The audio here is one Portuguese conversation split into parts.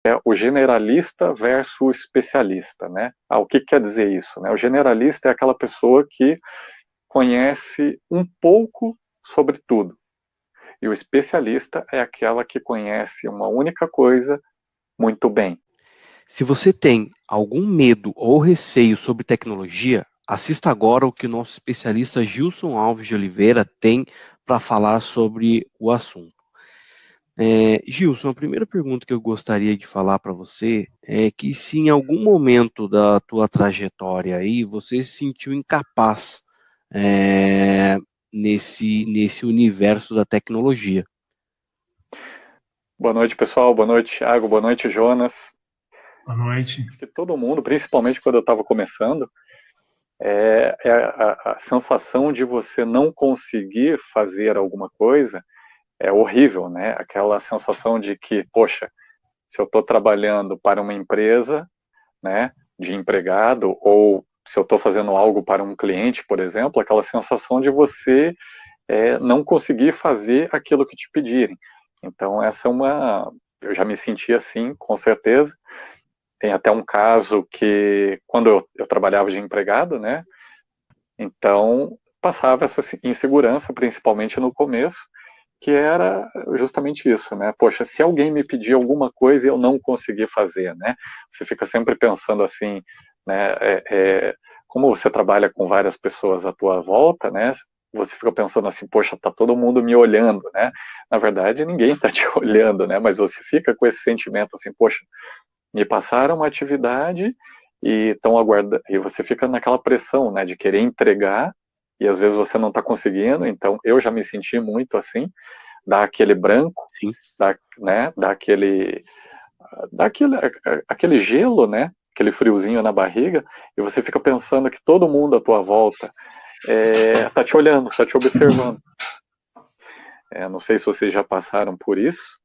É o generalista versus o especialista, né? O que quer dizer isso, né? O generalista é aquela pessoa que conhece um pouco sobre tudo. E o especialista é aquela que conhece uma única coisa muito bem. Se você tem algum medo ou receio sobre tecnologia, assista agora o que o nosso especialista Gilson Alves de Oliveira tem para falar sobre o assunto. Gilson, a primeira pergunta que eu gostaria de falar para você é que se em algum momento da tua trajetória aí você se sentiu incapaz nesse universo da tecnologia. Boa noite, pessoal. Boa noite, Thiago. Boa noite, Jonas. Boa noite. Acho que todo mundo, principalmente quando eu estava começando, é a sensação de você não conseguir fazer alguma coisa é horrível, né? Aquela sensação de que, poxa, se eu estou trabalhando para uma empresa, né, de empregado, ou se eu estou fazendo algo para um cliente, por exemplo, aquela sensação de você não conseguir fazer aquilo que te pedirem. Então, essa é uma. Eu já me senti assim, com certeza. Tem até um caso que, quando eu trabalhava de empregado, né, então passava essa insegurança, principalmente no começo, que era justamente isso, né? Poxa, se alguém me pedir alguma coisa e eu não conseguir fazer, né? Você fica sempre pensando assim, né? Como você trabalha com várias pessoas à tua volta, né? Você fica pensando assim, poxa, tá todo mundo me olhando, né? Na verdade, ninguém tá te olhando, né? Mas você fica com esse sentimento assim, poxa, me passaram uma atividade e estão aguardando, e você fica naquela pressão, né? De querer entregar e às vezes você não está conseguindo. Então, eu já me senti muito assim, dá aquele branco, Sim. dá aquele gelo, né? Aquele friozinho na barriga, e você fica pensando que todo mundo à tua volta tá te olhando, tá te observando. Não sei se vocês já passaram por isso,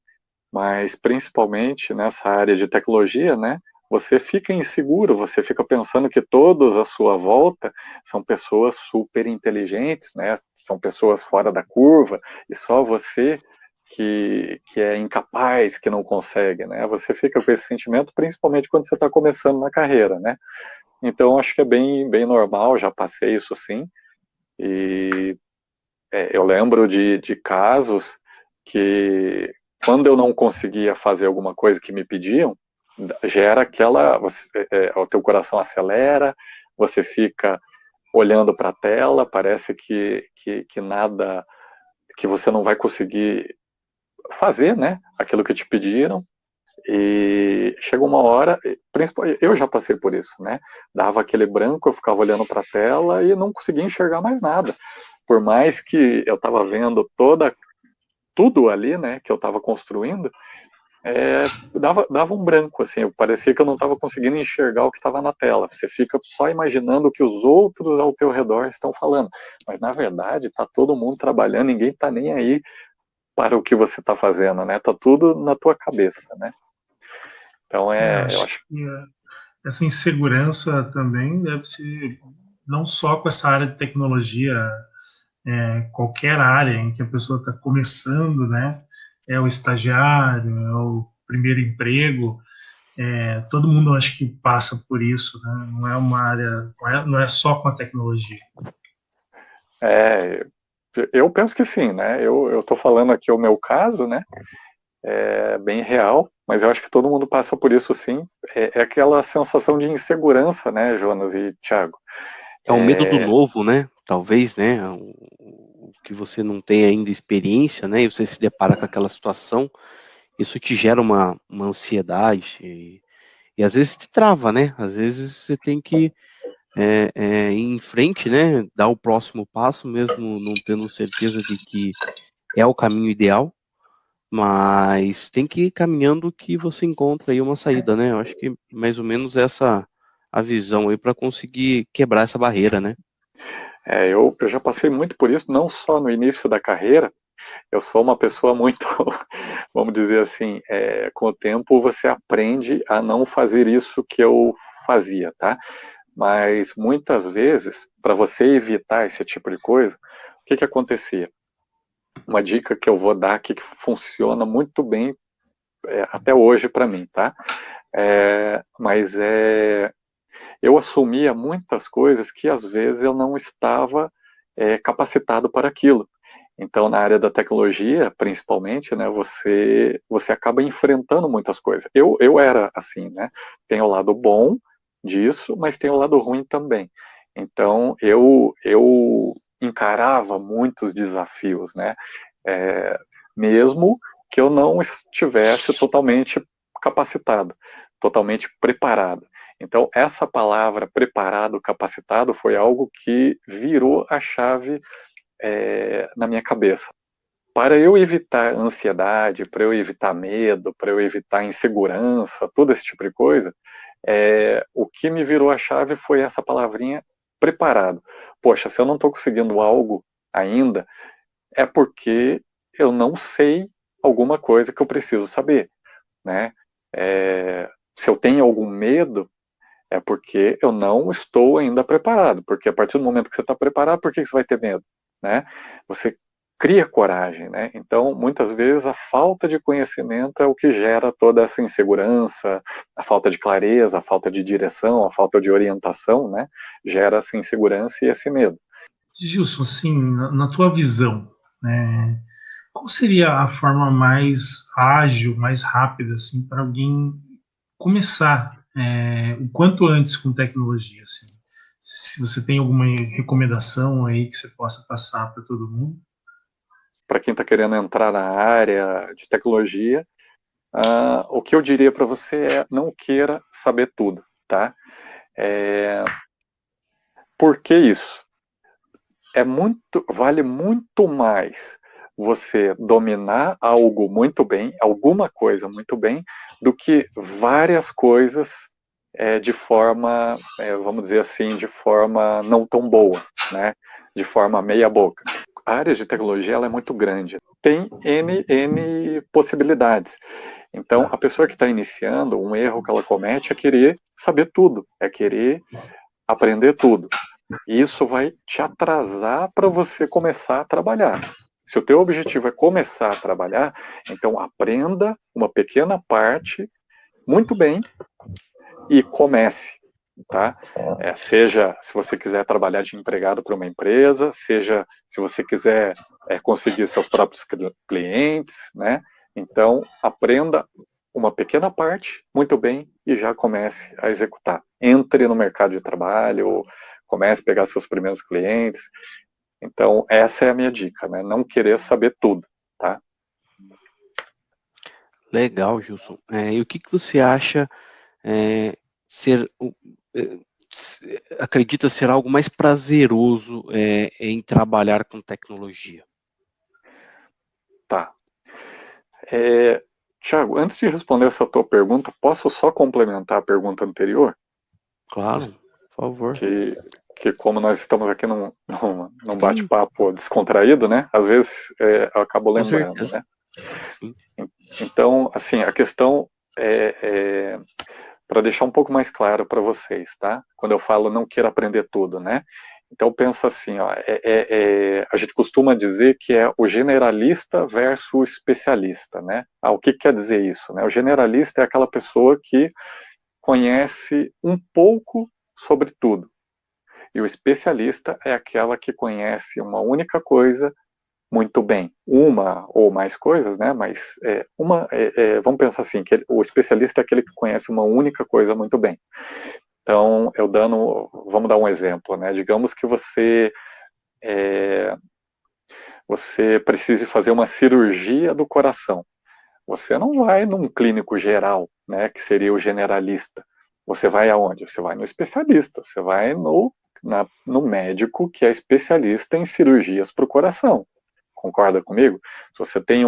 mas principalmente nessa área de tecnologia, né? Você fica inseguro, você fica pensando que todos à sua volta são pessoas super inteligentes, né? São pessoas fora da curva, e só você que é incapaz, que não consegue, né? Você fica com esse sentimento, principalmente quando você está começando na carreira, né? Então, acho que é bem, bem normal, já passei isso sim, e eu lembro de casos que, quando eu não conseguia fazer alguma coisa que me pediam, gera aquela. O teu coração acelera, você fica olhando para a tela, parece que nada. Que você não vai conseguir fazer, né? Aquilo que te pediram. E chega uma hora, eu já passei por isso, né? Dava aquele branco, eu ficava olhando para a tela e não conseguia enxergar mais nada. Por mais que eu estava vendo tudo ali, né, que eu estava construindo, dava um branco, assim, parecia que eu não estava conseguindo enxergar o que estava na tela. Você fica só imaginando o que os outros ao teu redor estão falando. Mas, na verdade, está todo mundo trabalhando, ninguém está nem aí para o que você está fazendo, né? Tá tudo na tua cabeça, né? Então, eu Acho acho. que essa insegurança também deve ser não só com essa área de tecnologia, qualquer área em que a pessoa está começando, né? É o estagiário, é o primeiro emprego, todo mundo acho que passa por isso, né? Não é uma área, não é só com a tecnologia. É, eu penso que sim, né? Eu estou falando aqui o meu caso, né? É bem real, mas eu acho que todo mundo passa por isso sim. É aquela sensação de insegurança, né, Jonas e Thiago? É o medo do novo, né? Talvez, né? O que você não tem ainda experiência, né? E você se depara com aquela situação, isso te gera uma ansiedade e às vezes te trava, né? Às vezes você tem que ir em frente, né? Dar o próximo passo, mesmo não tendo certeza de que é o caminho ideal, mas tem que ir caminhando que você encontra aí uma saída, né? Eu acho que mais ou menos essa a visão aí para conseguir quebrar essa barreira, né? Eu já passei muito por isso, não só no início da carreira. Eu sou uma pessoa muito, vamos dizer assim, com o tempo você aprende a não fazer isso que eu fazia, tá? Mas muitas vezes, para você evitar esse tipo de coisa, o que acontecia? Uma dica que eu vou dar aqui que funciona muito bem até hoje para mim, tá? Mas eu assumia muitas coisas que às vezes eu não estava capacitado para aquilo. Então, na área da tecnologia, principalmente, né, você acaba enfrentando muitas coisas. Eu era assim, né? Tem o lado bom disso, mas tem o lado ruim também. Então, eu encarava muitos desafios, né? Mesmo que eu não estivesse totalmente capacitado, totalmente preparado. Então, essa palavra preparado, capacitado, foi algo que virou a chave na minha cabeça. Para eu evitar ansiedade, para eu evitar medo, para eu evitar insegurança, todo esse tipo de coisa, o que me virou a chave foi essa palavrinha preparado. Poxa, se eu não estou conseguindo algo ainda, é porque eu não sei alguma coisa que eu preciso saber, né? Se eu tenho algum medo, é porque eu não estou ainda preparado. Porque a partir do momento que você está preparado, por que você vai ter medo, né? Você cria coragem, né? Então, muitas vezes a falta de conhecimento é o que gera toda essa insegurança, a falta de clareza, a falta de direção, a falta de orientação, né? Gera essa insegurança e esse medo. Gilson, assim, na tua visão, né, qual seria a forma mais ágil, mais rápida, assim, para alguém começar o quanto antes com tecnologia, assim? Se você tem alguma recomendação aí que você possa passar para todo mundo? Para quem está querendo entrar na área de tecnologia, o que eu diria para você é não queira saber tudo, tá? Por que isso? Vale muito mais você dominar algo muito bem, alguma coisa muito bem, do que várias coisas de forma, vamos dizer assim, de forma não tão boa, né? De forma meia boca. A área de tecnologia ela é muito grande, tem N possibilidades. Então, a pessoa que está iniciando, um erro que ela comete é querer saber tudo, é querer aprender tudo. E isso vai te atrasar para você começar a trabalhar. Se o teu objetivo é começar a trabalhar, então aprenda uma pequena parte muito bem e comece, tá? Seja se você quiser trabalhar de empregado para uma empresa, seja se você quiser conseguir seus próprios clientes, né? Então aprenda uma pequena parte muito bem e já comece a executar. Entre no mercado de trabalho, comece a pegar seus primeiros clientes. Então essa é a minha dica, né? Não querer saber tudo, tá? Legal, Gilson. E o que você acha ser, acredita ser algo mais prazeroso em trabalhar com tecnologia? Tá. Tiago, antes de responder essa tua pergunta, posso só complementar a pergunta anterior? Claro, por favor. Que como nós estamos aqui num bate-papo descontraído, né? Às vezes eu acabo lembrando, né? Sim. Então, assim, a questão para deixar um pouco mais claro para vocês, tá? Quando eu falo não queira aprender tudo, né? Então pensa assim, ó, a gente costuma dizer que é o generalista versus o especialista, né? O que quer dizer isso, né? O generalista é aquela pessoa que conhece um pouco sobre tudo. E o especialista é aquela que conhece uma única coisa muito bem. Uma ou mais coisas, né? Mas vamos pensar assim, que o especialista é aquele que conhece uma única coisa muito bem. Então, vamos dar um exemplo, né? Digamos que você precise fazer uma cirurgia do coração. Você não vai num clínico geral, né? Que seria o generalista. Você vai aonde? Você vai no especialista. Você vai no médico que é especialista em cirurgias para o coração. Concorda comigo? Se você tem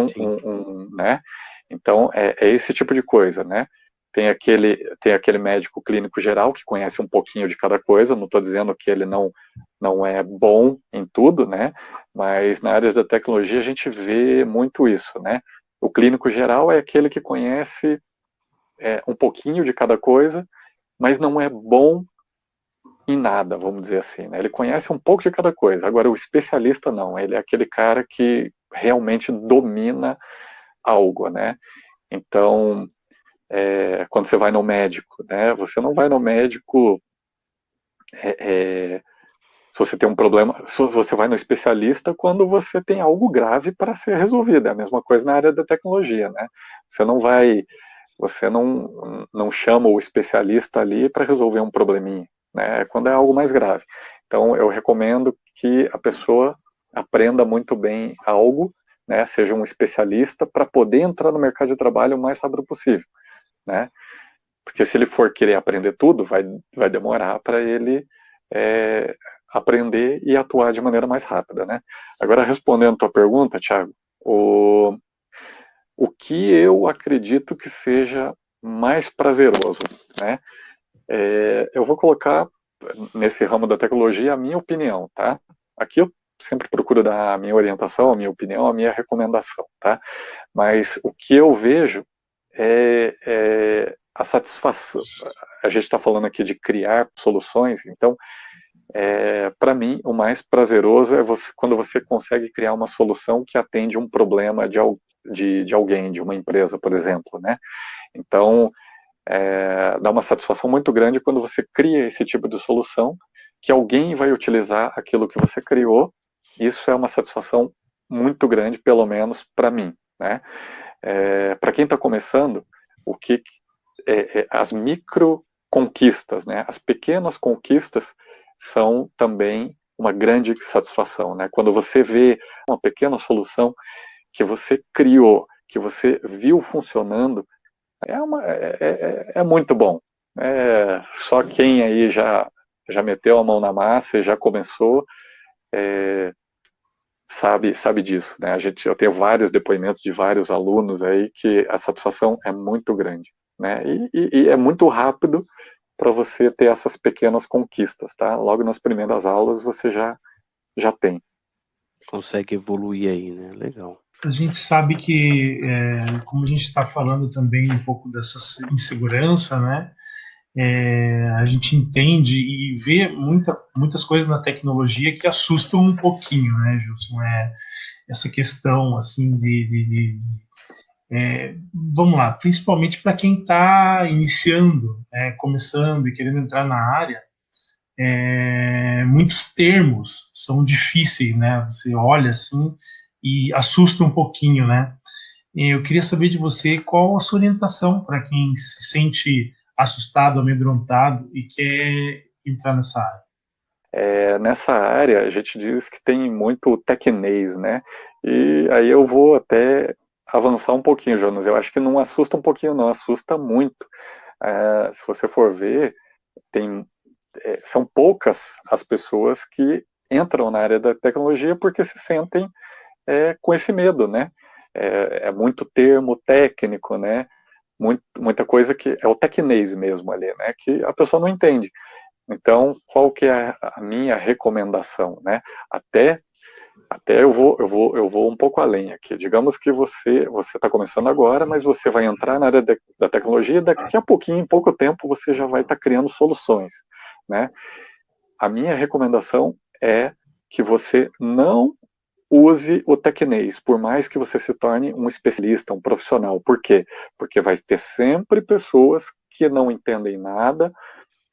né? Então, é esse tipo de coisa, né? Tem aquele médico clínico geral que conhece um pouquinho de cada coisa, não estou dizendo que ele não é bom em tudo, né? Mas na área da tecnologia a gente vê muito isso, né? O clínico geral é aquele que conhece um pouquinho de cada coisa, mas não é bom em nada, vamos dizer assim, né? Ele conhece um pouco de cada coisa. Agora, o especialista não, ele é aquele cara que realmente domina algo, né? Então, quando você vai no médico, né, você não vai no médico se você tem um problema, você vai no especialista quando você tem algo grave para ser resolvido. É a mesma coisa na área da tecnologia, né? Você não chama o especialista ali para resolver um probleminha, né? É quando é algo mais grave. Então, eu recomendo que a pessoa aprenda muito bem algo, né? Seja um especialista para poder entrar no mercado de trabalho o mais rápido possível, né? Porque se ele for querer aprender tudo, vai demorar para ele aprender e atuar de maneira mais rápida, né? Agora, respondendo a tua pergunta, Thiago, o que eu acredito que seja mais prazeroso, né? Eu vou colocar nesse ramo da tecnologia a minha opinião, tá? Aqui eu sempre procuro dar a minha orientação, a minha opinião, a minha recomendação, tá? Mas o que eu vejo é a satisfação. A gente está falando aqui de criar soluções, então, para mim, o mais prazeroso é quando você consegue criar uma solução que atende um problema de alguém, de uma empresa, por exemplo, né? Então, dá uma satisfação muito grande quando você cria esse tipo de solução, que alguém vai utilizar aquilo que você criou. Isso é uma satisfação muito grande, pelo menos para mim, né? Para quem está começando, as micro conquistas, né? As pequenas conquistas são também uma grande satisfação, né? Quando você vê uma pequena solução que você criou, que você viu funcionando, é muito bom. Só quem aí já meteu a mão na massa e já começou, sabe disso, né? Eu tenho vários depoimentos de vários alunos aí que a satisfação é muito grande, né? E é muito rápido para você ter essas pequenas conquistas, tá? Logo nas primeiras aulas você já tem. Consegue evoluir aí, né? Legal. A gente sabe que, como a gente está falando também um pouco dessa insegurança, né? A gente entende e vê muitas coisas na tecnologia que assustam um pouquinho, né, Gilson? Essa questão, assim, vamos lá, principalmente para quem está iniciando, começando e querendo entrar na área, muitos termos são difíceis, né? Você olha assim e assusta um pouquinho, né? Eu queria saber de você qual a sua orientação para quem se sente assustado, amedrontado e quer entrar nessa área. Nessa área, a gente diz que tem muito tecnês, né? E aí eu vou até avançar um pouquinho, Jonas. Eu acho que não assusta um pouquinho, não, assusta muito. Se você for ver, são poucas as pessoas que entram na área da tecnologia porque se sentem com esse medo, né? É muito termo técnico, né? Muita coisa que é o tecnês mesmo ali, né? Que a pessoa não entende. Então, qual que é a minha recomendação, né? Até eu vou um pouco além aqui. Digamos que você está começando agora, mas você vai entrar na área da tecnologia e daqui a pouquinho, em pouco tempo, você já vai estar criando soluções, né? A minha recomendação é que você não use o tecnês, por mais que você se torne um especialista, um profissional. Por quê? Porque vai ter sempre pessoas que não entendem nada,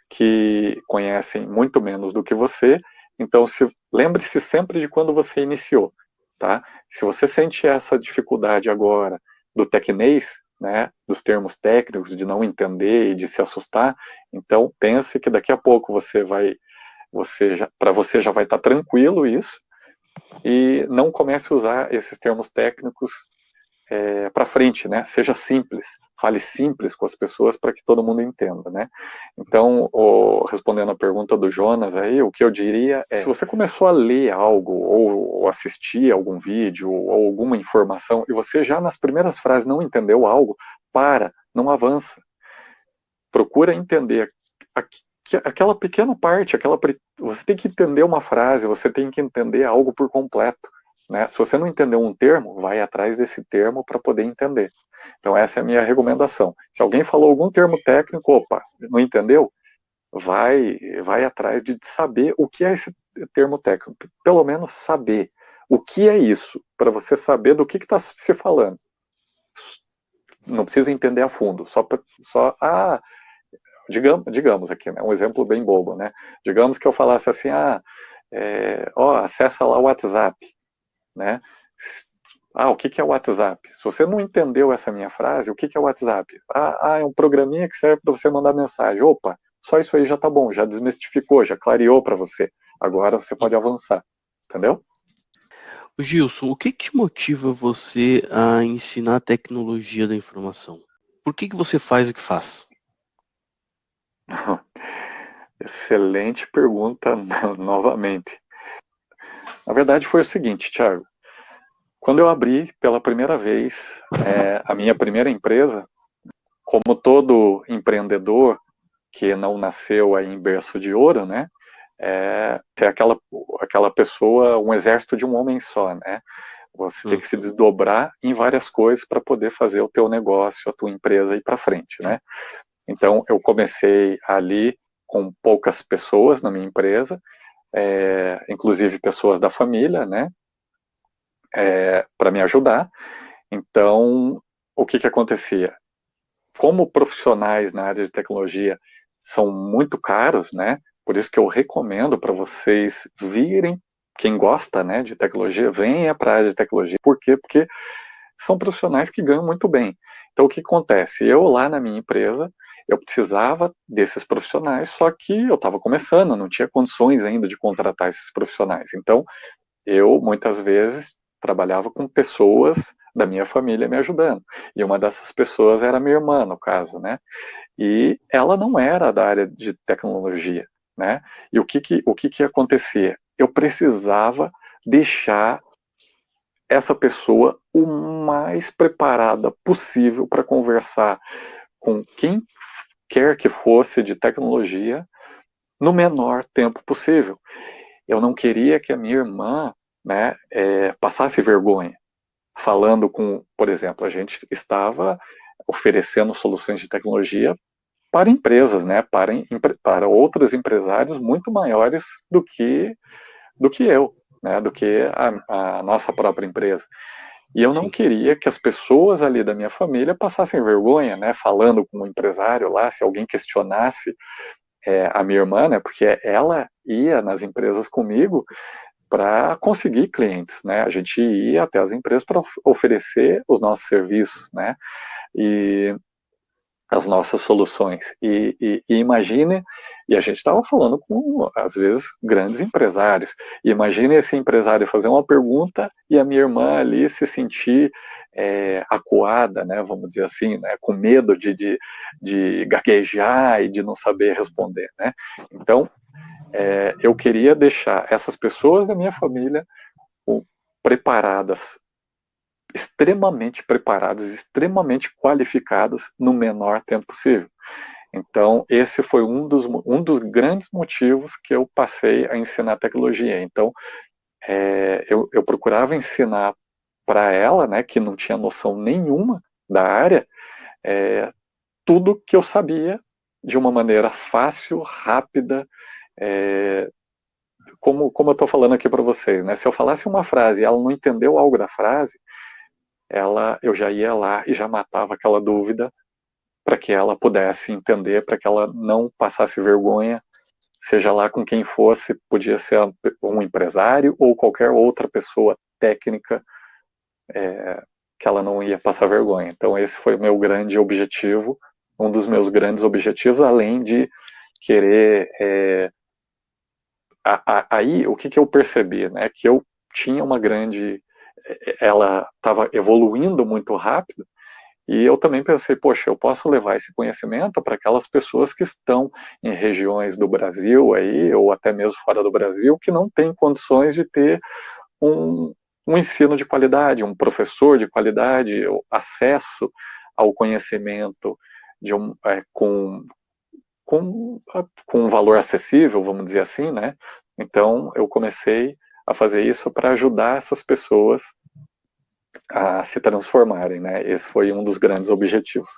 que conhecem muito menos do que você. Então, lembre-se sempre de quando você iniciou, tá? Se você sente essa dificuldade agora do tecnês, né, dos termos técnicos, de não entender e de se assustar, então pense que daqui a pouco para você já vai estar tranquilo isso, e não comece a usar esses termos técnicos para frente, né? Seja simples, fale simples com as pessoas para que todo mundo entenda, né? Então, respondendo a pergunta do Jonas aí, o que eu diria é, se você começou a ler algo ou assistir algum vídeo ou alguma informação e você já nas primeiras frases não entendeu algo, não avança. Procura entender aquela pequena parte, você tem que entender uma frase, você tem que entender algo por completo. Né? Se você não entendeu um termo, vai atrás desse termo para poder entender. Então essa é a minha recomendação. Se alguém falou algum termo técnico, opa, não entendeu? Vai atrás de saber o que é esse termo técnico. Pelo menos saber o que é isso, para você saber do que está se falando. não precisa entender a fundo, digamos aqui, né, um exemplo bem bobo, né? Digamos que eu falasse assim, acessa lá o WhatsApp, né? O que é o WhatsApp? Se você não entendeu essa minha frase, o que é o WhatsApp? É um programinha que serve para você mandar mensagem. Opa, só isso aí já tá bom, já desmistificou, já clareou para você. Agora você pode avançar, entendeu? Gilson, o que te motiva você a ensinar a tecnologia da informação? Por que você faz o que faz? Excelente pergunta novamente. Na verdade foi o seguinte, Thiago. Quando eu abri pela primeira vez a minha primeira empresa, como todo empreendedor que não nasceu aí em berço de ouro, né? É aquela pessoa, um exército de um homem só, né? Você tem que se desdobrar em várias coisas para poder fazer o teu negócio, a tua empresa ir para frente, né? Então, eu comecei ali com poucas pessoas na minha empresa, inclusive pessoas da família, né? Para me ajudar. Então, o que acontecia? Como profissionais na área de tecnologia são muito caros, né? Por isso que eu recomendo para vocês virem, quem gosta, né, de tecnologia, venha para a área de tecnologia. Por quê? Porque são profissionais que ganham muito bem. Então, o que acontece? Eu lá na minha empresa, eu precisava desses profissionais, só que eu estava começando, não tinha condições ainda de contratar esses profissionais. Então, eu muitas vezes trabalhava com pessoas da minha família me ajudando. E uma dessas pessoas era minha irmã, no caso, né? E ela não era da área de tecnologia, né? E o que acontecia? Eu precisava deixar essa pessoa o mais preparada possível para conversar com quem quer que fosse de tecnologia no menor tempo possível. Eu não queria que a minha irmã, né, passasse vergonha falando com, por exemplo, a gente estava oferecendo soluções de tecnologia para empresas, né, para outros empresários muito maiores do que eu, né, do que a nossa própria empresa. E eu não queria que as pessoas ali da minha família passassem vergonha, né, falando com o empresário lá, se alguém questionasse a minha irmã, né, porque ela ia nas empresas comigo para conseguir clientes, né? A gente ia até as empresas para oferecer os nossos serviços, né? E as nossas soluções. E imagine, e a gente estava falando com, às vezes, grandes empresários. E imagine esse empresário fazer uma pergunta e a minha irmã ali se sentir acuada, né, vamos dizer assim, né, com medo de gaguejar e de não saber responder, né? Então, eu queria deixar essas pessoas da minha família preparadas, extremamente preparadas, extremamente qualificadas no menor tempo possível. Então, esse foi um dos grandes motivos que eu passei a ensinar tecnologia. Então, eu procurava ensinar para ela, né, que não tinha noção nenhuma da área, tudo que eu sabia de uma maneira fácil, rápida, como eu estou falando aqui para vocês, né? Se eu falasse uma frase e ela não entendeu algo da frase, eu já ia lá e já matava aquela dúvida para que ela pudesse entender, para que ela não passasse vergonha, seja lá com quem fosse, podia ser um empresário ou qualquer outra pessoa técnica, que ela não ia passar vergonha. Então esse foi o meu grande objetivo, um dos meus grandes objetivos, além de querer aí o que eu percebi, né, que eu tinha uma grande, ela estava evoluindo muito rápido, e eu também pensei, poxa, eu posso levar esse conhecimento para aquelas pessoas que estão em regiões do Brasil aí, ou até mesmo fora do Brasil, que não têm condições de ter um ensino de qualidade, um professor de qualidade, acesso ao conhecimento com um valor acessível, vamos dizer assim, né? Então, eu comecei a fazer isso para ajudar essas pessoas a se transformarem, né? Esse foi um dos grandes objetivos.